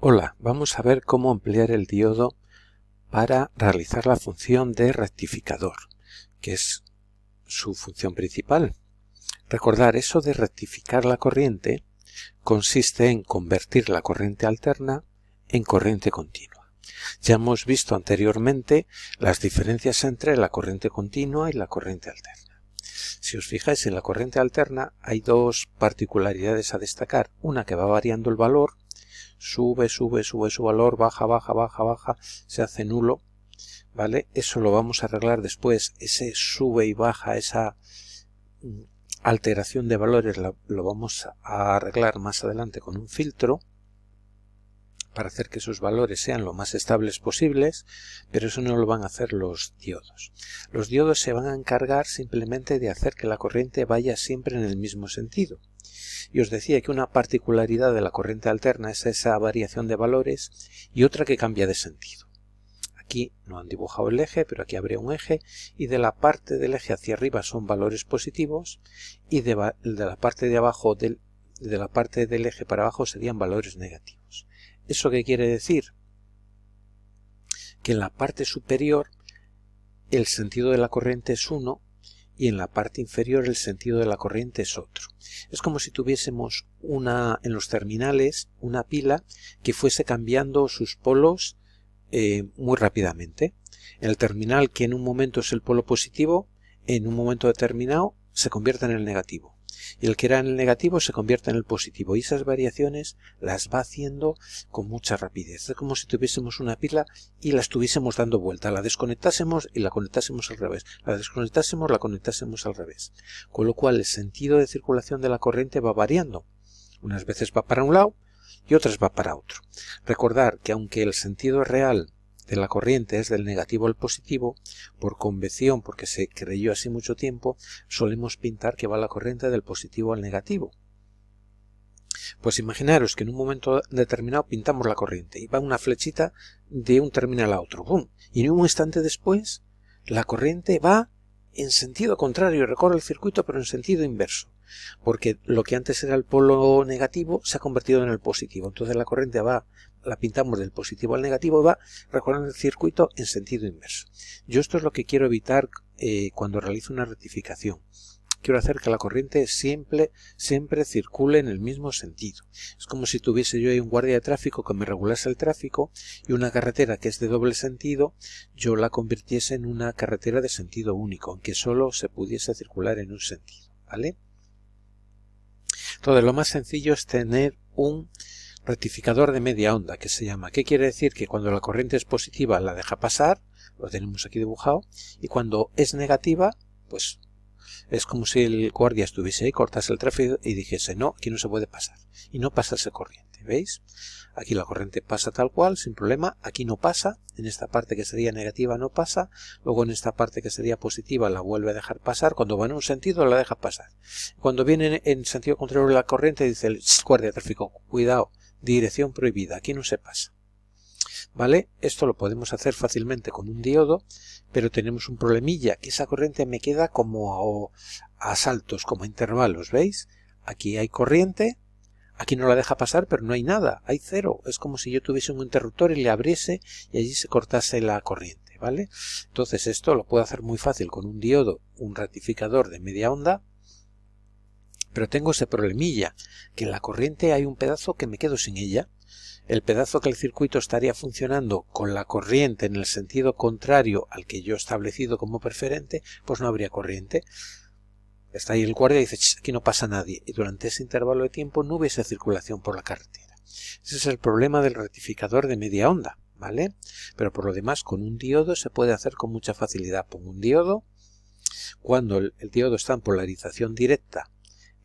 Hola, vamos a ver cómo emplear el diodo para realizar la función de rectificador, que es su función principal. Recordar, eso de rectificar la corriente consiste en convertir la corriente alterna en corriente continua. Ya hemos visto anteriormente las diferencias entre la corriente continua y la corriente alterna. Si os fijáis, en la corriente alterna hay dos particularidades a destacar. Una, que va variando el valor, sube su valor, baja, se hace nulo, ¿vale? Eso lo vamos a arreglar después, ese sube y baja, esa alteración de valores lo vamos a arreglar más adelante con un filtro para hacer que esos valores sean lo más estables posibles, pero eso no lo van a hacer los diodos. Los diodos se van a encargar simplemente de hacer que la corriente vaya siempre en el mismo sentido. Y os decía que una particularidad de la corriente alterna es esa variación de valores y otra que cambia de sentido. Aquí no han dibujado el eje, pero aquí habría un eje y de la parte del eje hacia arriba son valores positivos y de la parte de abajo de la parte del eje para abajo serían valores negativos. ¿Eso qué quiere decir? Que en la parte superior el sentido de la corriente es uno y en la parte inferior el sentido de la corriente es otro. Es como si tuviésemos en los terminales una pila que fuese cambiando sus polos muy rápidamente. En el terminal, que en un momento es el polo positivo, en un momento determinado se convierte en el negativo. Y el que era en el negativo se convierte en el positivo. Y esas variaciones las va haciendo con mucha rapidez. Es como si tuviésemos una pila y la estuviésemos dando vuelta. La desconectásemos y la conectásemos al revés. La desconectásemos, la conectásemos al revés. Con lo cual el sentido de circulación de la corriente va variando. Unas veces va para un lado y otras va para otro. Recordar que aunque el sentido real de la corriente es del negativo al positivo, por convención, porque se creyó así mucho tiempo, solemos pintar que va la corriente del positivo al negativo. Pues imaginaros que en un momento determinado pintamos la corriente y va una flechita de un terminal a otro, ¡pum! Y en un instante después la corriente va en sentido contrario, recorre el circuito pero en sentido inverso, porque lo que antes era el polo negativo se ha convertido en el positivo. Entonces la corriente la pintamos del positivo al negativo y va recorriendo el circuito en sentido inverso. Yo esto es lo que quiero evitar cuando realizo una rectificación. Quiero hacer que la corriente siempre circule en el mismo sentido. Es como si tuviese yo ahí un guardia de tráfico que me regulase el tráfico y una carretera que es de doble sentido, yo la convirtiese en una carretera de sentido único, aunque solo se pudiese circular en un sentido, ¿vale? Entonces, lo más sencillo es tener un rectificador de media onda, que se llama. ¿Qué quiere decir? Que cuando la corriente es positiva la deja pasar, lo tenemos aquí dibujado, y cuando es negativa, pues es como si el guardia estuviese ahí, cortase el tráfico y dijese, no, aquí no se puede pasar. Y no pasase corriente, ¿veis? Aquí la corriente pasa tal cual, sin problema. Aquí no pasa, en esta parte que sería negativa no pasa. Luego en esta parte que sería positiva la vuelve a dejar pasar. Cuando va en un sentido la deja pasar. Cuando viene en sentido contrario de la corriente dice el guardia de tráfico, cuidado, dirección prohibida, aquí no se pasa. ¿Vale? Esto lo podemos hacer fácilmente con un diodo, pero tenemos un problemilla, que esa corriente me queda como a saltos, como a intervalos, ¿veis? Aquí hay corriente, aquí no la deja pasar, pero no hay nada, hay cero. Es como si yo tuviese un interruptor y le abriese y allí se cortase la corriente, ¿vale? Entonces esto lo puedo hacer muy fácil con un diodo, un rectificador de media onda, pero tengo ese problemilla, que en la corriente hay un pedazo que me quedo sin ella. El pedazo que el circuito estaría funcionando con la corriente en el sentido contrario al que yo he establecido como preferente, pues no habría corriente. Está ahí el guardia y dice, aquí no pasa nadie. Y durante ese intervalo de tiempo no hubiese circulación por la carretera. Ese es el problema del rectificador de media onda, ¿vale? Pero por lo demás, con un diodo se puede hacer con mucha facilidad. Pongo un diodo. Cuando el diodo está en polarización directa,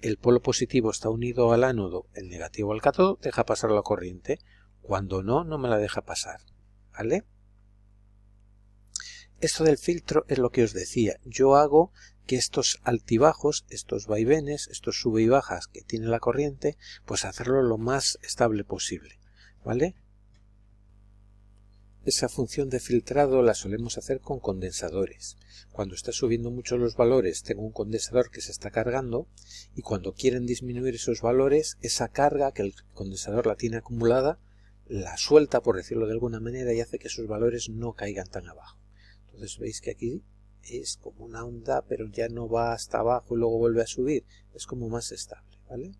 el polo positivo está unido al ánodo, el negativo al cátodo, deja pasar la corriente. Cuando no, no me la deja pasar, ¿vale? Esto del filtro es lo que os decía. Yo hago que estos altibajos, estos vaivenes, estos sube y bajas que tiene la corriente, pues hacerlo lo más estable posible, ¿vale? Esa función de filtrado la solemos hacer con condensadores. Cuando está subiendo mucho los valores, tengo un condensador que se está cargando y cuando quieren disminuir esos valores, esa carga que el condensador la tiene acumulada, la suelta, por decirlo de alguna manera, y hace que sus valores no caigan tan abajo. Entonces veis que aquí es como una onda, pero ya no va hasta abajo y luego vuelve a subir, es como más estable, ¿vale?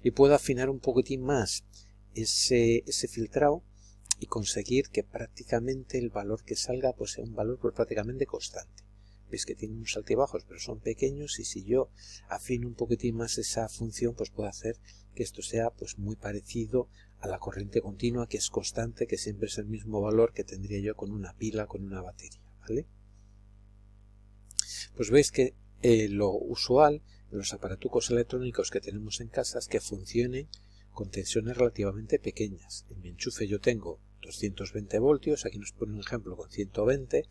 Y puedo afinar un poquitín más ese filtrado y conseguir que prácticamente el valor que salga pues sea un valor pues prácticamente constante. Veis que tiene unos altibajos, pero son pequeños, y si yo afino un poquitín más esa función, pues puedo hacer que esto sea pues muy parecido a la corriente continua, que es constante, que siempre es el mismo valor que tendría yo con una pila, con una batería, ¿vale? Pues veis que lo usual en los aparatucos electrónicos que tenemos en casa es que funcionen con tensiones relativamente pequeñas. En mi enchufe yo tengo 220 voltios, aquí nos pone un ejemplo con 120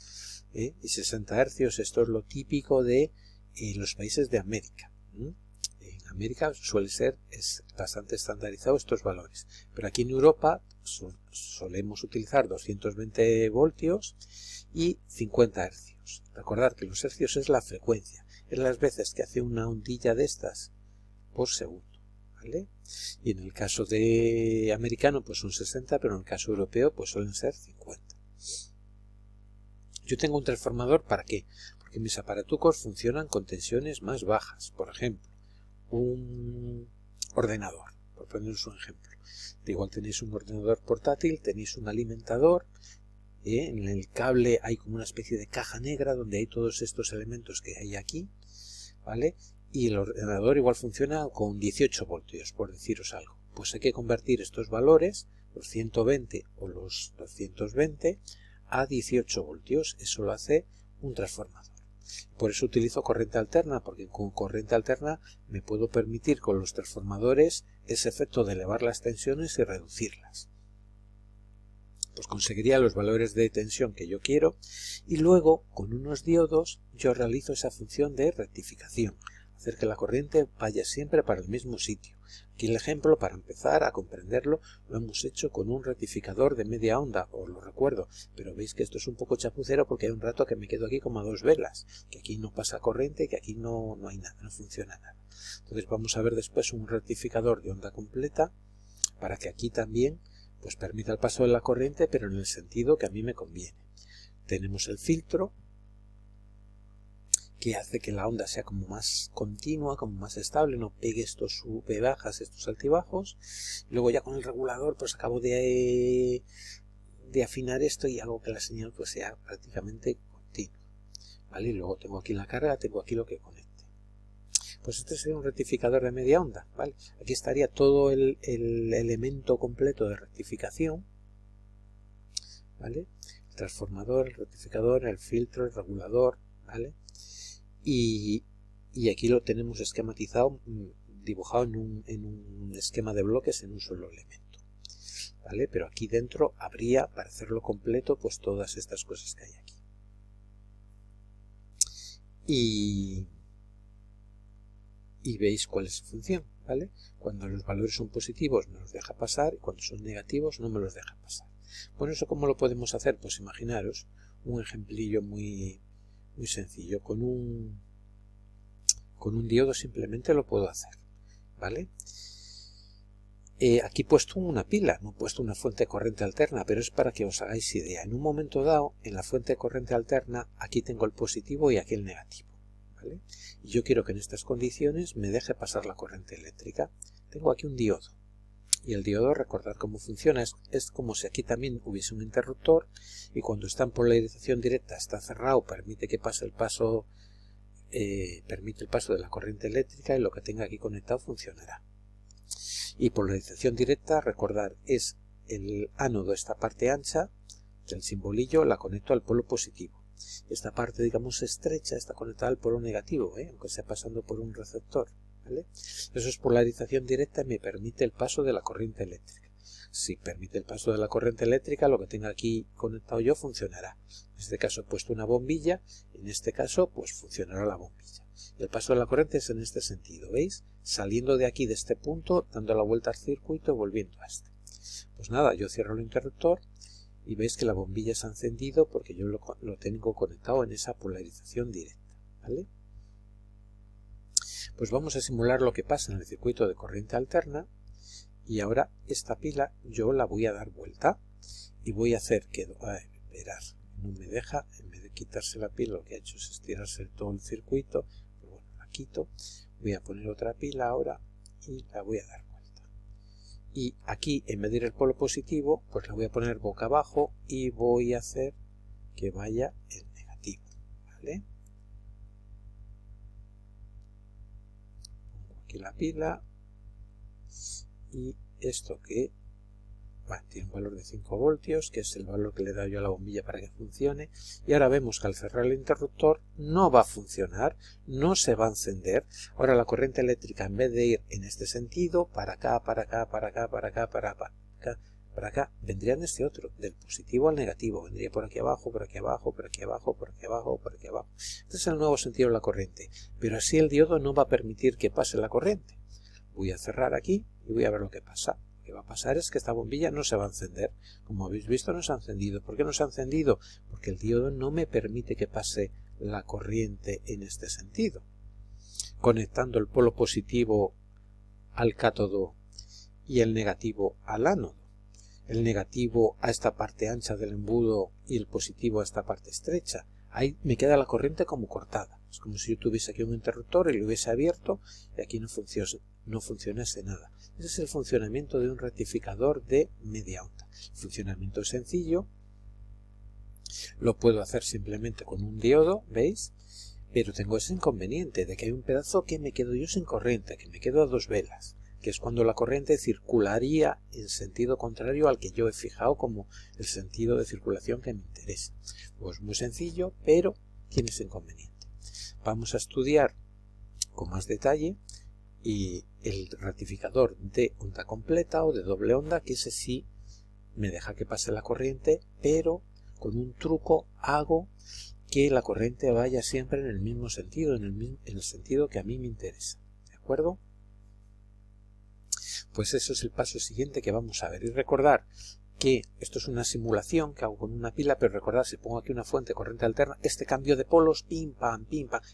y 60 hercios. Esto es lo típico de los países de América. En América es bastante estandarizado estos valores, pero aquí en Europa solemos utilizar 220 voltios y 50 hercios. Recordad que los hercios es la frecuencia, es las veces que hace una ondilla de estas por segundo, ¿vale? Y en el caso de americano pues son 60, pero en el caso europeo pues suelen ser 50. Yo tengo un transformador, ¿para qué? Porque mis aparatucos funcionan con tensiones más bajas. Por ejemplo, un ordenador, por poneros un ejemplo. Igual tenéis un ordenador portátil, tenéis un alimentador, en el cable hay como una especie de caja negra donde hay todos estos elementos que hay aquí, ¿vale? Y el ordenador igual funciona con 18 voltios, por deciros algo. Pues hay que convertir estos valores, los 120 o los 220, a 18 voltios. Eso lo hace un transformador. Por eso utilizo corriente alterna, porque con corriente alterna me puedo permitir con los transformadores ese efecto de elevar las tensiones y reducirlas. Pues conseguiría los valores de tensión que yo quiero, y luego con unos diodos yo realizo esa función de rectificación, hacer que la corriente vaya siempre para el mismo sitio. Aquí el ejemplo, para empezar a comprenderlo, lo hemos hecho con un rectificador de media onda, os lo recuerdo, pero veis que esto es un poco chapucero porque hay un rato que me quedo aquí como a dos velas, que aquí no pasa corriente, que aquí no hay nada, no funciona nada. Entonces vamos a ver después un rectificador de onda completa para que aquí también pues permita el paso de la corriente, pero en el sentido que a mí me conviene. Tenemos el filtro, que hace que la onda sea como más continua, como más estable, no pegue estos sube bajas, estos altibajos. Luego ya con el regulador pues acabo de afinar esto y hago que la señal pues sea prácticamente continua, ¿vale? Y luego tengo aquí la carga, tengo aquí lo que conecte. Pues este sería un rectificador de media onda, ¿vale? Aquí estaría todo el elemento completo de rectificación, ¿vale? El transformador, el rectificador, el filtro, el regulador, ¿vale? Y aquí lo tenemos esquematizado, dibujado en un esquema de bloques en un solo elemento, ¿vale? Pero aquí dentro habría, para hacerlo completo, pues todas estas cosas que hay aquí. Y veis cuál es su función, ¿vale? Cuando los valores son positivos me los deja pasar, y cuando son negativos no me los deja pasar. Bueno, ¿eso cómo lo podemos hacer? Pues imaginaros un ejemplillo muy sencillo. Con un diodo simplemente lo puedo hacer, ¿vale? Aquí he puesto una pila, no he puesto una fuente de corriente alterna, pero es para que os hagáis idea. En un momento dado, en la fuente de corriente alterna, aquí tengo el positivo y aquí el negativo, ¿vale? Y yo quiero que en estas condiciones me deje pasar la corriente eléctrica. Tengo aquí un diodo. Y el diodo, recordad cómo funciona, es como si aquí también hubiese un interruptor, y cuando está en polarización directa está cerrado, permite que pase el paso, permite el paso de la corriente eléctrica, y lo que tenga aquí conectado funcionará. Y polarización directa, recordad, es el ánodo, esta parte ancha del simbolillo, la conecto al polo positivo. Esta parte, digamos, estrecha está conectada al polo negativo, aunque sea pasando por un receptor, ¿vale? Eso es polarización directa y me permite el paso de la corriente eléctrica. Si permite el paso de la corriente eléctrica, lo que tenga aquí conectado yo funcionará. En este caso he puesto una bombilla, en este caso pues funcionará la bombilla. El paso de la corriente es en este sentido, ¿veis? Saliendo de aquí, de este punto, dando la vuelta al circuito y volviendo a este. Pues nada, yo cierro el interruptor y veis que la bombilla se ha encendido porque yo lo tengo conectado en esa polarización directa, ¿vale? Pues vamos a simular lo que pasa en el circuito de corriente alterna Y ahora esta pila yo la voy a dar vuelta y voy a hacer que, esperar, no me deja, en vez de quitarse la pila lo que ha hecho es estirarse todo el circuito, pero bueno, la quito, voy a poner otra pila ahora y la voy a dar vuelta. Y aquí, en vez de ir el polo positivo, pues la voy a poner boca abajo y voy a hacer que vaya el negativo, ¿vale? Pongo aquí la pila y esto que tiene un valor de 5 voltios, que es el valor que le he dado yo a la bombilla para que funcione, y ahora vemos que al cerrar el interruptor no va a funcionar, no se va a encender. Ahora la corriente eléctrica, en vez de ir en este sentido, para acá, para acá, para acá, para acá, para acá, para acá, vendría en este otro, del positivo al negativo, vendría por aquí abajo, por aquí abajo, por aquí abajo, por aquí abajo, por aquí abajo. Este es el nuevo sentido de la corriente, pero así el diodo no va a permitir que pase la corriente. Voy a cerrar aquí y voy a ver lo que pasa. Lo que va a pasar es que esta bombilla no se va a encender. Como habéis visto, no se ha encendido. ¿Por qué no se ha encendido? Porque el diodo no me permite que pase la corriente en este sentido. Conectando el polo positivo al cátodo y el negativo al ánodo. El negativo a esta parte ancha del embudo y el positivo a esta parte estrecha. Ahí me queda la corriente como cortada. Es como si yo tuviese aquí un interruptor y lo hubiese abierto y aquí no funcionase nada. Ese es el funcionamiento de un rectificador de media onda. El funcionamiento es sencillo. Lo puedo hacer simplemente con un diodo, ¿veis? Pero tengo ese inconveniente de que hay un pedazo que me quedo yo sin corriente, que me quedo a dos velas, que es cuando la corriente circularía en sentido contrario al que yo he fijado como el sentido de circulación que me interesa. Pues muy sencillo, pero tiene ese inconveniente. Vamos a estudiar con más detalle y el rectificador de onda completa o de doble onda, que ese sí me deja que pase la corriente, pero con un truco hago que la corriente vaya siempre en el mismo sentido, en el sentido que a mí me interesa. ¿De acuerdo? Pues eso es el paso siguiente que vamos a ver. Y recordar que esto es una simulación que hago con una pila, pero recordad, si pongo aquí una fuente de corriente alterna, este cambio de polos, pim, pam,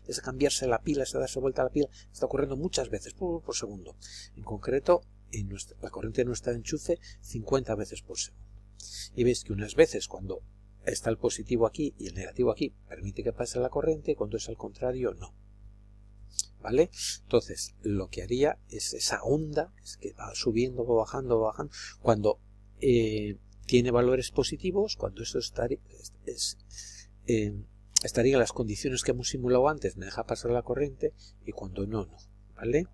ese cambiarse la pila, ese darse vuelta a la pila, está ocurriendo muchas veces por segundo. En concreto, la corriente de nuestro enchufe 50 veces por segundo. Y veis que unas veces cuando está el positivo aquí y el negativo aquí, permite que pase la corriente, y cuando es al contrario, no. ¿Vale? Entonces, lo que haría es esa onda, es que va subiendo, va bajando, cuando tiene valores positivos, cuando esto estaría en las condiciones que hemos simulado antes, me deja pasar la corriente, y cuando no, ¿vale?